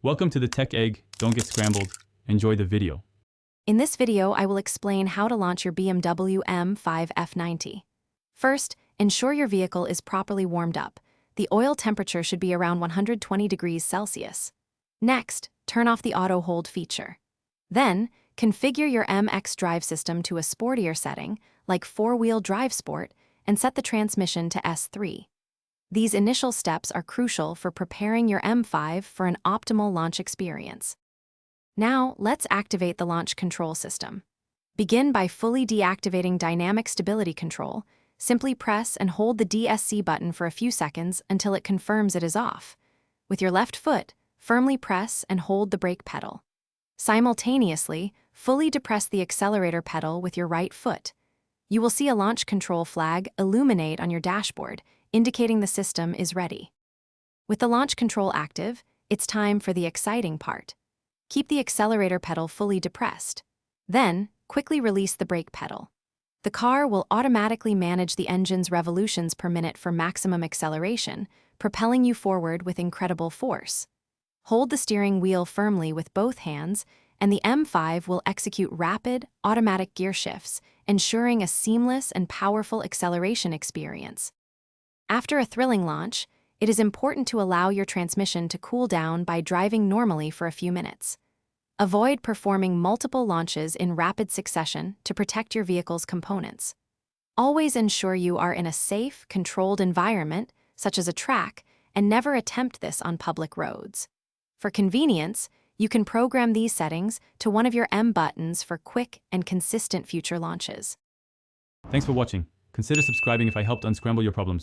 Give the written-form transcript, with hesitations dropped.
Welcome to the Tech Egg. Don't get scrambled. Enjoy the video. In this video, I will explain how to launch your BMW M5 F90. First, ensure your vehicle is properly warmed up. The oil temperature should be around 120 degrees Celsius. Next, turn off the auto hold feature. Then, configure your MX drive system to a sportier setting, like 4-wheel drive sport, and set the transmission to S3. These initial steps are crucial for preparing your M5 for an optimal launch experience. Now, let's activate the launch control system. Begin by fully deactivating dynamic stability control. Simply press and hold the DSC button for a few seconds until it confirms it is off. With your left foot, firmly press and hold the brake pedal. Simultaneously, fully depress the accelerator pedal with your right foot. You will see a launch control flag illuminate on your dashboard, indicating the system is ready. With the launch control active, it's time for the exciting part. Keep the accelerator pedal fully depressed. Then, quickly release the brake pedal. The car will automatically manage the engine's revolutions per minute for maximum acceleration, propelling you forward with incredible force. Hold the steering wheel firmly with both hands, and the M5 will execute rapid, automatic gear shifts, ensuring a seamless and powerful acceleration experience. After a thrilling launch, it is important to allow your transmission to cool down by driving normally for a few minutes. Avoid performing multiple launches in rapid succession to protect your vehicle's components. Always ensure you are in a safe, controlled environment, such as a track, and never attempt this on public roads. For convenience, you can program these settings to one of your M buttons for quick and consistent future launches. Thanks for watching. Consider subscribing if I helped unscramble your problems.